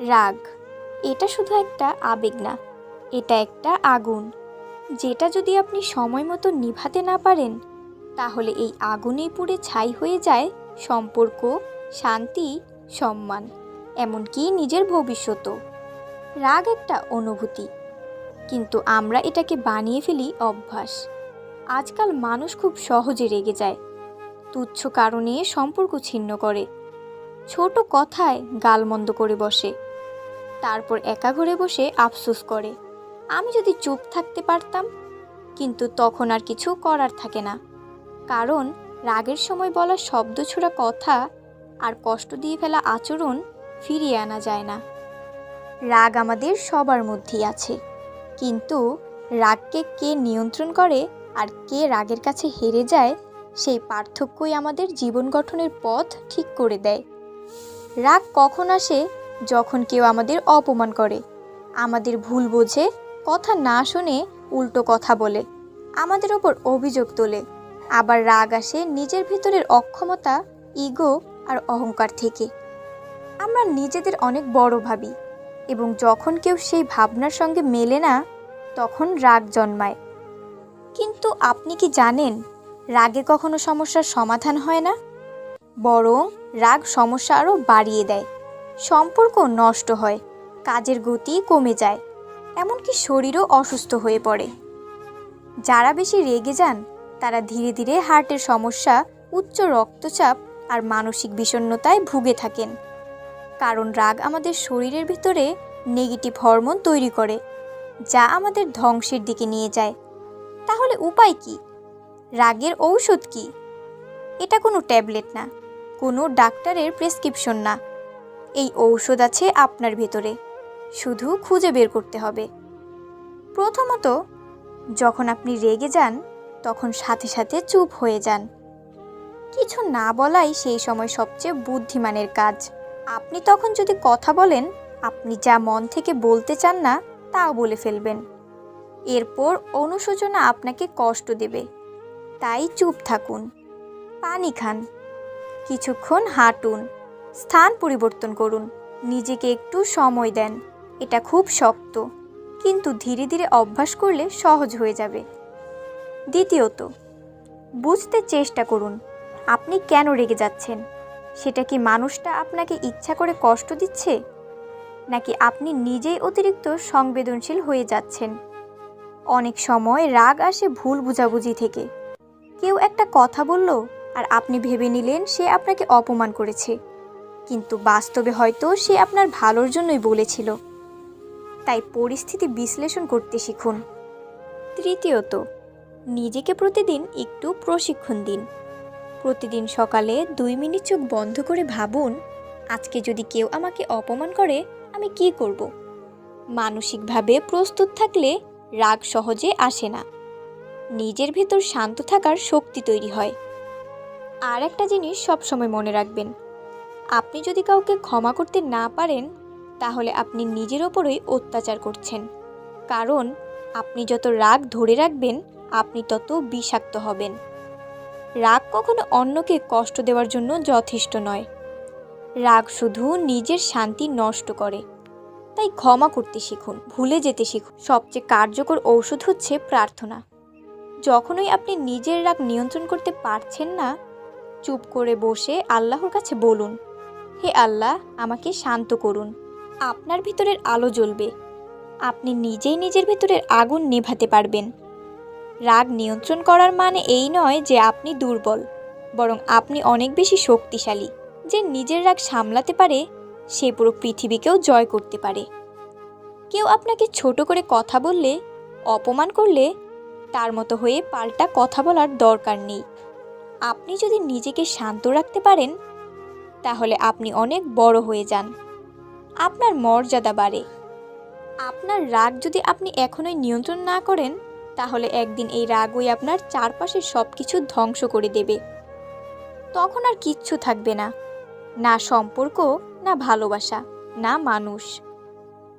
রাগ এটা শুধু একটা আবেগ না, এটা একটা আগুন, যেটা যদি আপনি সময় মতো নিভাতে না পারেন তাহলে এই আগুনেই পুড়ে ছাই হয়ে যায় সম্পর্ক, শান্তি, সম্মান, এমনকি নিজের ভবিষ্যতও। রাগ একটা অনুভূতি, কিন্তু আমরা এটাকে বানিয়ে ফেলি অভ্যাস। আজকাল মানুষ খুব সহজে রেগে যায়, তুচ্ছ কারণে সম্পর্ক ছিন্ন করে, ছোট কথায় গালমন্দ করে বসে, তারপর একা ঘরে বসে আফসোস করে আমি যদি চুপ থাকতে পারতাম। কিন্তু তখন আর কিছু করার থাকে না, কারণ রাগের সময় বলা শব্দ ছোড়া কথা আর কষ্ট দিয়ে ফেলা আচরণ ফিরিয়ে আনা যায় না। রাগ আমাদের সবার মধ্যেই আছে, কিন্তু রাগকে কে নিয়ন্ত্রণ করে আর কে রাগের কাছে হেরে যায়, সেই পার্থক্যই আমাদের জীবন গঠনের পথ ঠিক করে দেয়। রাগ কখন আসে? যখন কেউ আমাদের অপমান করে, আমাদের ভুল বোঝে, কথা না শুনে উল্টো কথা বলে, আমাদের ওপর অভিযোগ তোলে। আবার রাগ আসে নিজের ভিতরের অক্ষমতা, ইগো আর অহংকার থেকে। আমরা নিজেদের অনেক বড় ভাবি, এবং যখন কেউ সেই ভাবনার সঙ্গে মেলে না, তখন রাগ জন্মায়। কিন্তু আপনি কি জানেন, রাগে কখনো সমস্যার সমাধান হয় না, বরং রাগ সমস্যা আরও বাড়িয়ে দেয়। সম্পর্ক নষ্ট হয়, কাজের গতি কমে যায়, এমনকি শরীরও অসুস্থ হয়ে পড়ে। যারা বেশি রেগে যান তারা ধীরে ধীরে হার্টের সমস্যা, উচ্চ রক্তচাপ আর মানসিক বিষণ্ণতায় ভুগে থাকেন। কারণ রাগ আমাদের শরীরের ভিতরে নেগেটিভ হরমোন তৈরি করে, যা আমাদের ধ্বংসের দিকে নিয়ে যায়। তাহলে উপায় কি? রাগের ঔষধ কি? এটা কোনো ট্যাবলেট না, কোনো ডাক্তারের প্রেসক্রিপশন না। এই ঔষধ আছে আপনার ভেতরে, শুধু খুঁজে বের করতে হবে। প্রথমত, যখন আপনি রেগে যান তখন সাথে সাথে চুপ হয়ে যান। কিছু না বলাই সেই সময় সবচেয়ে বুদ্ধিমানের কাজ। আপনি তখন যদি কথা বলেন, আপনি যা মন থেকে বলতে চান না তাও বলে ফেলবেন। এরপর অনুশোচনা আপনাকে কষ্ট দেবে, তাই চুপ থাকুন। পানি খান, কিছুক্ষণ হাঁটুন, স্থান পরিবর্তন করুন, নিজেকে একটু সময় দেন। এটা খুব শক্ত, কিন্তু ধীরে ধীরে অভ্যাস করলে সহজ হয়ে যাবে। দ্বিতীয়ত, বুঝতে চেষ্টা করুন আপনি কেন রেগে যাচ্ছেন। সেটা কি মানুষটা আপনাকে ইচ্ছা করে কষ্ট দিচ্ছে, নাকি আপনি নিজেই অতিরিক্ত সংবেদনশীল হয়ে যাচ্ছেন? অনেক সময় রাগ আসে ভুল বোঝাবুঝি থেকে। কেউ একটা কথা বলল আর আপনি ভেবে নিলেন সে আপনাকে অপমান করেছে, কিন্তু বাস্তবে হয়তো সে আপনার ভালোর জন্যই বলেছিল। তাই পরিস্থিতি বিশ্লেষণ করতে শিখুন। তৃতীয়ত, নিজেকে প্রতিদিন একটু প্রশিক্ষণ দিন। প্রতিদিন সকালে 2 মিনিট চোখ বন্ধ করে ভাবুন, আজকে যদি কেউ আমাকে অপমান করে আমি কি করব। মানসিকভাবে প্রস্তুত থাকলে রাগ সহজে আসে না, নিজের ভেতর শান্ত থাকার শক্তি তৈরি হয়। আর একটা জিনিস সবসময় মনে রাখবেন, আপনি যদি কাউকে ক্ষমা করতে না পারেন তাহলে আপনি নিজের ওপরই অত্যাচার করছেন। কারণ আপনি যত রাগ ধরে রাখবেন আপনি তত বিষাক্ত হবেন। রাগ কখনো অন্যকে কষ্ট দেওয়ার জন্য যথেষ্ট নয়। রাগ শুধু নিজের শান্তি নষ্ট করে। তাই ক্ষমা করতে শিখুন, ভুলে যেতে শিখুন। সবচেয়ে কার্যকর ঔষধ হচ্ছে প্রার্থনা। যখনই আপনি নিজের রাগ নিয়ন্ত্রণ করতে পারছেন না, চুপ করে বসে আল্লাহর কাছে বলুন, হে আল্লাহ, আমাকে শান্ত করুন। আপনার ভিতরের আলো জ্বলবে, আপনি নিজেই নিজের ভিতরের আগুন নেভাতে পারবেন। রাগ নিয়ন্ত্রণ করার মানে এই নয় যে আপনি দুর্বল, বরং আপনি অনেক বেশি শক্তিশালী। যে নিজের রাগ সামলাতে পারে সে পুরো পৃথিবীকেও জয় করতে পারে। কেউ আপনাকে ছোট করে কথা বললে, অপমান করলে, তার মতো হয়ে পাল্টা কথা বলার দরকার নেই। আপনি যদি নিজেকে শান্ত রাখতে পারেন তাহলে আপনি অনেক বড় হয়ে যান, আপনার মর্যাদা বাড়ে। আপনার রাগ যদি আপনি এখনোই নিয়ন্ত্রণ না করেন তাহলে একদিন এই রাগই আপনার চারপাশের সব কিছু ধ্বংস করে দেবে। তখন আর কিচ্ছু থাকবে না, না সম্পর্ক, না ভালোবাসা, না মানুষ।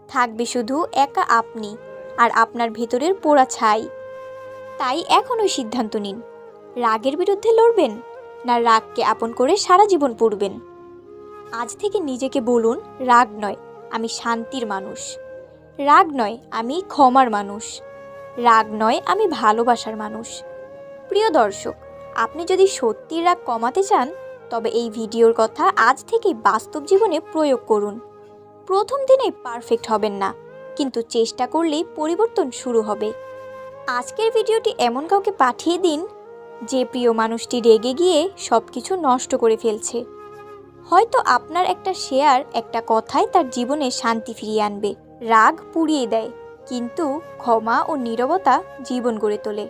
থাকবে শুধু একা আপনি আর আপনার ভেতরের পোড়া ছাই। তাই এখনই সিদ্ধান্ত নিন, রাগের বিরুদ্ধে লড়বেন না রাগকে আপন করে সারা জীবন পড়বেন। আজ থেকে নিজেকে বলুন, রাগ নয়, আমি শান্তির মানুষ। রাগ নয়, আমি ক্ষমার মানুষ। রাগ নয়, আমি ভালোবাসার মানুষ। প্রিয় দর্শক, আপনি যদি সত্যিই রাগ কমাতে চান তবে এই ভিডিওর কথা আজ থেকেই বাস্তব জীবনে প্রয়োগ করুন। প্রথম দিনেই পারফেক্ট হবেন না, কিন্তু চেষ্টা করলেই পরিবর্তন শুরু হবে। আজকের ভিডিওটি এমন কাউকে পাঠিয়ে দিন যে প্রিয় মানুষটি রেগে গিয়ে সব কিছু নষ্ট করে ফেলছে। হয়তো আপনার একটা শেয়ার, একটা কথাই তার জীবনে শান্তি ফিরিয়ে আনবে। রাগ পুড়িয়ে দেয়, কিন্তু ক্ষমা ও নীরবতা জীবন গড়ে তোলে।